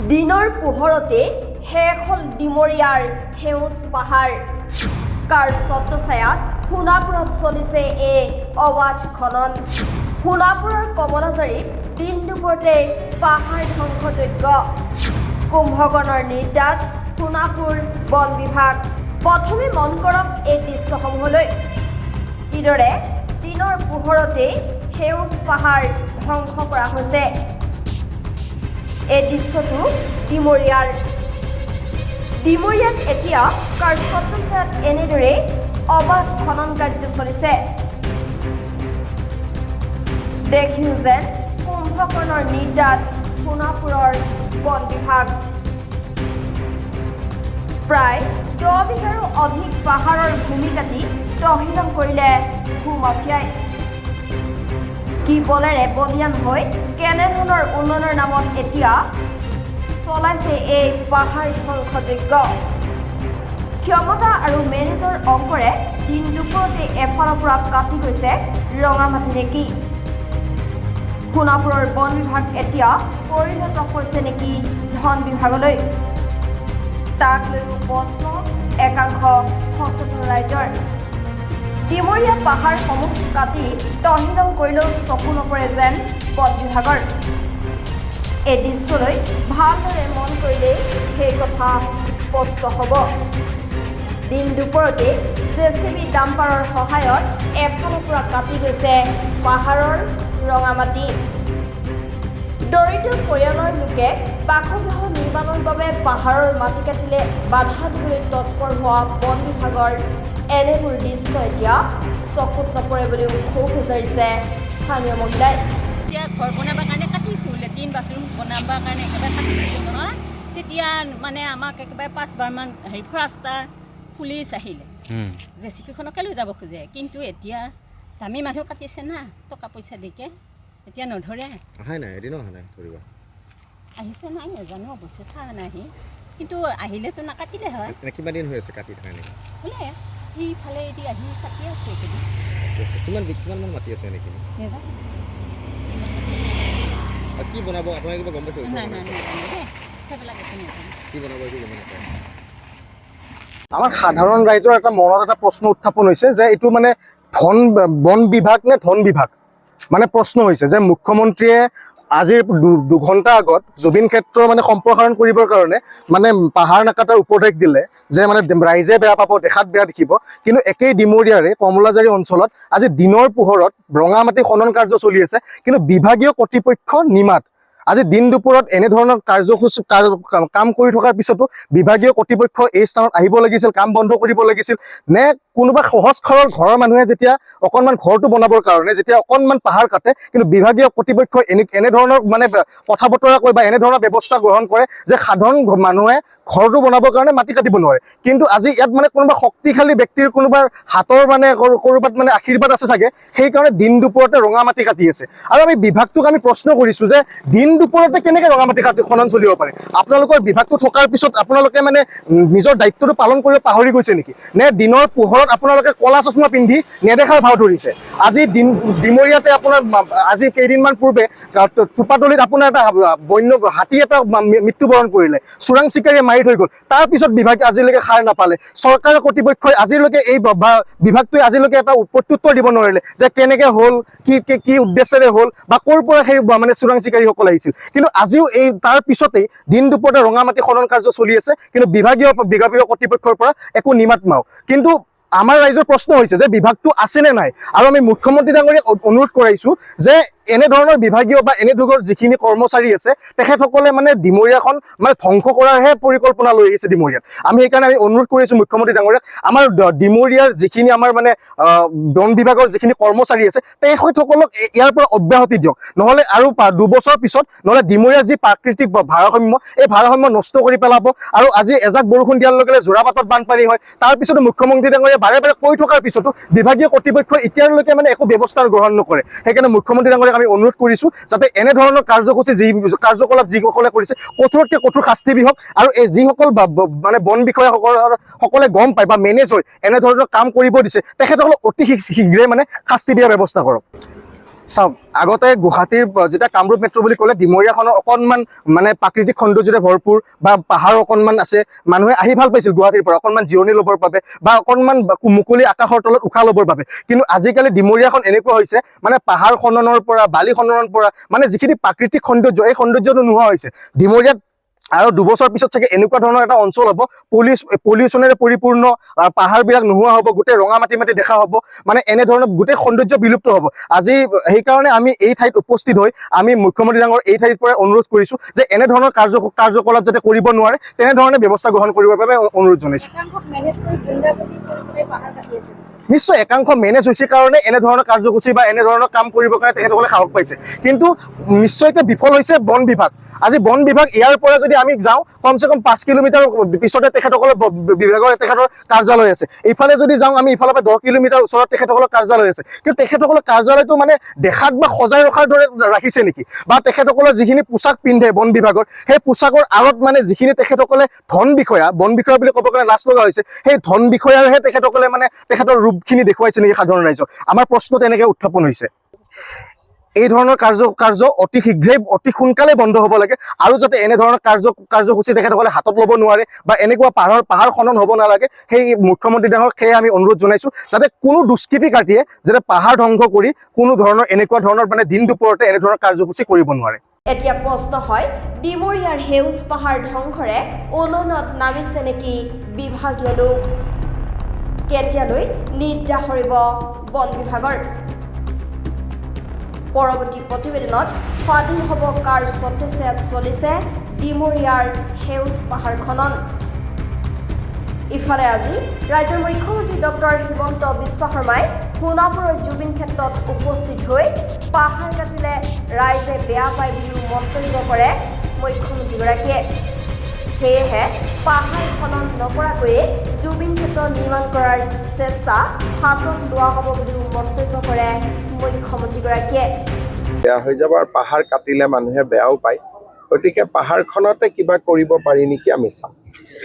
দিনৰ পোহৰতে শেষ হ'ল ডিমৰীয়াৰ সেউজ পাহাৰ। কাৰ ছত্ৰছায়াত সোণাপুৰত চলিছে এই অবাধ খনন। সোণাপুৰৰ কমলাজাৰীত দিন দুপৰতে পাহাৰ ধ্বংসযজ্ঞ। কুম্ভকৰ্ণৰ নিৰ্যাত সোণাপুৰ বন বিভাগ। প্ৰথমে মন কৰক এই দৃশ্যসমূহলৈ। কিদৰে দিনৰ পোহৰতে সেউজ পাহাৰ ধ্বংস কৰা হৈছে। এই দৃশ্যটো ডিমৰীয়াত এতিয়া কাৰ ছত্ৰছায়াত এনেদৰে অবাধ খনন কাৰ্য চলিছে। দেখিও যেন কুম্ভকৰ্ণৰ নিৰ্যাত সোণাপুৰৰ বন বিভাগ। প্ৰায় 10 বিঘাৰো অধিক পাহাৰৰ ভূমি কাটি তহিলং কৰিলে ভূমাফিয়াই। কি বলেৰে বলিয়ান হৈ কেনেধৰণৰ উন্নয়নৰ নামত এতিয়া চলাইছে এই পাহাৰ ধ্বংসযজ্ঞ। ক্ষমতা আৰু মেনেজৰ অংকৰে দিন দুপৰতে এফালৰ পৰা কাটি গৈছে ৰঙামাটি নেকি? সোণাপুৰৰ বন বিভাগ এতিয়া পৰিণত হৈছে নেকি ধন বিভাগলৈ? তাক লৈও প্ৰশ্ন একাংশ সচেতন ৰাইজৰ। ডিমৰীয়া পাহাৰসমূহ কাটি তহিলং কৰিলেও চকু নপৰে যেন বন বিভাগৰ। এই দৃশ্যলৈ ভালদৰে মন কৰিলেই সেই কথা স্পষ্ট হ'ব। দিন দুপৰতে JCB ডাম্পাৰৰ সহায়ত এফালৰ পৰা কাটি গৈছে পাহাৰৰ ৰঙামাটি। দৰিদ্ৰ পৰিয়ালৰ লোকে বাসগৃহ নিৰ্মাণৰ বাবে পাহাৰৰ মাটি কাটিলে বাধা দিবলৈ তৎপৰ হোৱা বন বিভাগৰ এনেবোৰ দৃশ্য এতিয়া চকুত নপৰে বুলিও ক্ষোভ উজাৰিছে স্থানীয় মহিলাই। এতিয়া ঘৰ বনাবৰ কাৰণে কাটিছোঁ, লেট্ৰিন বাথৰুম বনাবৰ কাৰণে একেবাৰে কাটিছোঁ নহয়। তেতিয়া মানে আমাক একেবাৰে 5বাৰমান ফৰেষ্টাৰ পুলিচ আহিলে JCBখনকে লৈ যাব খোজে। কিন্তু এতিয়া দামী মানুহ কাটিছে না, টকা পইচা দিকে, এতিয়া নধৰে। আহিছে নাই নাজানো, অৱশ্যে চোৱা নাই। কিন্তু আহিলেতো নাকাটিলে হয়। কিমান দিন হৈ আছে কাটি থকা নেকি? বোলে সিফালে এতিয়া আহি কাটি আছে। কিমান মাটি আছে নেকি? কি বনাব আপোনালোকে কিবা গম পাইছে? সেইবিলাক একো নাজানো। কি বনাব এইটো গম নাপায়। আমাৰ সাধাৰণ ৰাইজৰ এটা মনত এটা প্ৰশ্ন উত্থাপন হৈছে যে এইটো মানে বন বিভাগ নে ধন বিভাগ মানে প্ৰশ্ন হৈছে যে মুখ্যমন্ত্ৰীয়ে আজিৰ 2 ঘণ্টা আগত জুবিন ক্ষেত্ৰ মানে সম্প্ৰসাৰণ কৰিবৰ কাৰণে মানে পাহাৰ নাকাটাৰ উপদেশ দিলে যে মানে ৰাইজে বেয়া পাব, দেখাত বেয়া দেখিব। কিন্তু একেই ডিমৰীয়াৰে কমলাজাৰী অঞ্চলত আজি দিনৰ পোহৰত ৰঙামাটি খনন কাৰ্য চলি আছে, কিন্তু বিভাগীয় কৰ্তৃপক্ষ নিমাত। আজি দিন দুপৰত এনেধৰণৰ কাৰ্যসূচী কাম কৰি থকাৰ পিছতো বিভাগীয় কৰ্তৃপক্ষ এই স্থানত আহিব লাগিছিল, কাম বন্ধ কৰিব লাগিছিল নে? কোনোবা সহজ সৰল ঘৰৰ মানুহে যেতিয়া অকণমান ঘৰটো বনাবৰ কাৰণে যেতিয়া অকণমান পাহাৰ কাটে, কিন্তু বিভাগীয় কৰ্তৃপক্ষই এনেধৰণৰ মানে কথা বতৰা কয় বা এনেধৰণৰ ব্যৱস্থা গ্ৰহণ কৰে যে সাধাৰণ মানুহে ঘৰটো বনাবৰ কাৰণে মাটি কাটিব নোৱাৰে। কিন্তু আজি ইয়াত মানে কোনোবা শক্তিশালী ব্যক্তিৰ কোনোবা হাতৰ মানে ক'ৰবাত মানে আশীৰ্বাদ আছে চাগে, সেইকাৰণে দিন দুপৰতে ৰঙা মাটি কাটি আছে। আৰু আমি বিভাগটোক আমি প্ৰশ্ন কৰিছোঁ যে দিন দুপৰতে কেনেকৈ ৰঙামাটি কাটি খনন চলিব পাৰে? আপোনালোকৰ বিভাগটো থকাৰ পিছত আপোনালোকে মানে নিজৰ দায়িত্বটো পালন কৰিব পাহৰি গৈছে নেকি? নে দিনৰ পোহৰত আপোনালোকে ক'লা চশমা পিন্ধি নেদেখাৰ ভাও ধৰিছে? আজি ডিমৰীয়াতে আপোনাৰ আজি কেইদিনমান পূৰ্বে থোপাতলিত আপোনাৰ এটা বন্য হাতী এটা মৃত্যুবৰণ কৰিলে, চোৰাং চিকাৰীয়ে মাৰি থৈ গ'ল। তাৰপিছত বিভাগে আজিলৈকে সাৰ নাপালে। চৰকাৰৰ কৰ্তৃপক্ষই আজিলৈকে এই বিভাগটোৱে আজিলৈকে এটা প্ৰত্যুত্তৰ দিব নোৱাৰিলে যে কেনেকৈ হ'ল, কি উদ্দেশ্যেৰে হ'ল বা ক'ৰ পৰা সেই মানে চোৰাং চিকাৰীসকল আহিছিল। কিন্তু আজিও এই তাৰ পিছতেই দিন দুপৰতে ৰঙামাটি খনন কাৰ্য চলি আছে, কিন্তু বিভাগীয় কৰ্তৃপক্ষৰ পৰা একো নিমাত মাও। কিন্তু আমাৰ ৰাইজৰ প্ৰশ্ন হৈছে যে বিভাগটো আছেনে নাই? আৰু আমি মুখ্যমন্ত্ৰী ডাঙৰীয়াক অনুৰোধ কৰাইছোঁ যে এনেধৰণৰ বিভাগীয় বা এনেধৰণৰ যিখিনি কৰ্মচাৰী আছে তেখেতসকলে মানে ডিমৰীয়াখন মানে ধ্বংস কৰাৰহে পৰিকল্পনা লৈ আহিছে ডিমৰীয়াত। আমি সেইকাৰণে আমি অনুৰোধ কৰিছোঁ মুখ্যমন্ত্ৰী ডাঙৰীয়াক, আমাৰ ডিমৰীয়াৰ যিখিনি আমাৰ মানে বন বিভাগৰ যিখিনি কৰ্মচাৰী আছে তেখেতসকলক ইয়াৰ পৰা অব্যাহতি দিয়ক, নহ'লে আৰু 2 বছৰ পিছত নহ'লে ডিমৰীয়াৰ যি প্ৰাকৃতিক ভাৰসাম্য এই ভাৰসাম্য নষ্ট কৰি পেলাব। আৰু আজি এজাক বৰষুণ দিয়াৰ লগে লগে যোৰাবাটত বানপানী হয়, তাৰপিছতো মুখ্যমন্ত্ৰী ডাঙৰীয়াই বাৰে বাৰে কৈ থকাৰ পিছতো বিভাগীয় কৰ্তৃপক্ষই এতিয়ালৈকে মানে একো ব্যৱস্থা গ্ৰহণ নকৰে। সেইকাৰণে মুখ্যমন্ত্ৰী ডাঙৰীয়াক আমি অনুৰোধ কৰিছোঁ যাতে এনেধৰণৰ কাৰ্যসূচী কাৰ্যকলাপ যিসকলে কৰিছে কঠোৰতকৈ কঠোৰ শাস্তি বিহক। আৰু এই যিসকল মানে বন বিষয়াসকলে গম পায় বা মেনেজ হৈ এনেধৰণৰ কাম কৰিব দিছে তেখেতসকলক অতি শীঘ্ৰে মানে শাস্তি দিয়াৰ ব্যৱস্থা কৰক। চাওক আগতে গুৱাহাটীৰ যেতিয়া কামৰূপ মেট্ৰ' বুলি ক'লে ডিমৰীয়াখনৰ অকণমান মানে প্ৰাকৃতিক সৌন্দৰ্যৰে ভৰপূৰ বা পাহাৰ অকণমান আছে, মানুহে আহি ভাল পাইছিল গুৱাহাটীৰ পৰা অকণমান জিৰণি ল'বৰ বাবে বা অকণমান মুকলি আকাশৰ তলত উশাহ ল'বৰ বাবে। কিন্তু আজিকালি ডিমৰীয়াখন এনেকুৱা হৈছে মানে পাহাৰ খননৰ পৰা বালি খননৰ পৰা মানে যিখিনি প্ৰাকৃতিক সৌন্দৰ্য এই সৌন্দৰ্যটো নোহোৱা হৈছে ডিমৰীয়াত। আৰু 2 বছৰ পিছত চাগে এনেকুৱা ধৰণৰ এটা অঞ্চল হ'ব পলিউশ্যনেৰে পৰিপূৰ্ণ, পাহাৰবিলাক নোহোৱা হ'ব, গোটেই ৰঙা মাটি দেখা হ'ব, মানে এনেধৰণৰ গোটেই সৌন্দৰ্য বিলুপ্ত হ'ব। আজি সেইকাৰণে আমি এই ঠাইত উপস্থিত হৈ আমি মুখ্যমন্ত্ৰী ডাঙৰ এই ঠাইৰ পৰা অনুৰোধ কৰিছোঁ যে এনেধৰণৰ কাৰ্যকলাপ যাতে কৰিব নোৱাৰে তেনেধৰণে ব্যৱস্থা গ্ৰহণ কৰিবৰ বাবে অনুৰোধ জনাইছোঁ। নিশ্চয় একাংশ মেনেজ হৈছে কাৰণে এনেধৰণৰ কাৰ্যসূচী বা এনেধৰণৰ কাম কৰিবৰ কাৰণে তেখেতসকলে সাহস পাইছে, কিন্তু নিশ্চয়কৈ বিফল হৈছে বন বিভাগ। আজি বন বিভাগ ইয়াৰ পৰা যদি আমি যাওঁ কমচে কম 5 কিলোমিটাৰ পিছতে তেখেতসকলৰ বিভাগৰ তেখেতৰ কাৰ্যালয় আছে। এইফালে যদি যাওঁ আমি ইফালৰ পৰা 10 কিলোমিটাৰ ওচৰত তেখেতসকলৰ কাৰ্যালয় আছে, কিন্তু তেখেতসকলৰ কাৰ্যালয়টো মানে দেখাত বা সজাই ৰখাৰ দৰে ৰাখিছে নেকি, বা তেখেতসকলৰ যিখিনি পোছাক পিন্ধে বন বিভাগৰ সেই পোছাকৰ আঁৰত মানে যিখিনি তেখেতসকলে ধন বিষয়া, বন বিষয়া বুলি ক'ব কাৰণে লাজ লগা হৈছে, সেই ধন বিষয়াৰহে তেখেতসকলে মানে তেখেতৰ ৰূপখিনি দেখুৱাইছে নেকি সাধাৰণ ৰাইজক। আমাৰ প্ৰশ্ন তেনেকৈ উত্থাপন হৈছে। এই ধৰণৰ কাৰ্য অতি শীঘ্ৰেই অতি সোনকালে বন্ধ হ'ব লাগে, আৰু যাতে এনেধৰণৰ কাৰ্যসূচী তেখেতসকলে হাতত ল'ব নোৱাৰে বা এনেকুৱা পাহাৰ খনন হ'ব নালাগে, সেই মুখ্যমন্ত্ৰী ডাঙৰক সেয়ে আমি অনুৰোধ জনাইছোঁ যাতে কোনো দুষ্কৃতিকাৰীয়ে যাতে পাহাৰ ধ্বংস কৰি কোনো ধৰণৰ এনেকুৱা ধৰণৰ মানে দিন দুপৰতে এনেধৰণৰ কাৰ্যসূচী কৰিব নোৱাৰে। এতিয়া প্ৰশ্ন হয়, ডিমৰীয়াৰ সেউজ পাহাৰ ধ্বংসৰে উন্নয়নত নামিছে নেকি বিভাগীয় লোক? কেতিয়ালৈ নিদ্ৰা সৰিব বন বিভাগৰ? পৰৱৰ্তী প্ৰতিবেদনত স্বাধীন হ'ব কাৰ ছত্ৰছায়াত চলিছে ডিমৰীয়াৰ সেউজ পাহাৰ খনন। ইফালে আজি ৰাজ্যৰ মুখ্যমন্ত্ৰী ডক্টৰ হিমন্ত বিশ্ব শৰ্মাই সোণাপুৰৰ জুবিন ক্ষেত্ৰত উপস্থিত হৈ পাহাৰ কাটিলে ৰাইজে বেয়া পায় বুলিও মন্তব্য কৰে মুখ্যমন্ত্ৰীগৰাকীয়ে। সেয়েহে পাহাৰ খনন নকৰাকৈয়ে জুবিন ক্ষেত্ৰ নিৰ্মাণ কৰাৰ চেষ্টা হাতত লোৱা হ'ব বুলিও মন্তব্য কৰে মুখ্যমন্ত্ৰীগৰাকীয়ে। বেয়া হৈ যাব আৰু পাহাৰ কাটিলে মানুহে বেয়াও পায়, গতিকে পাহাৰখনতে কিবা কৰিব পাৰি নেকি আমি চাম।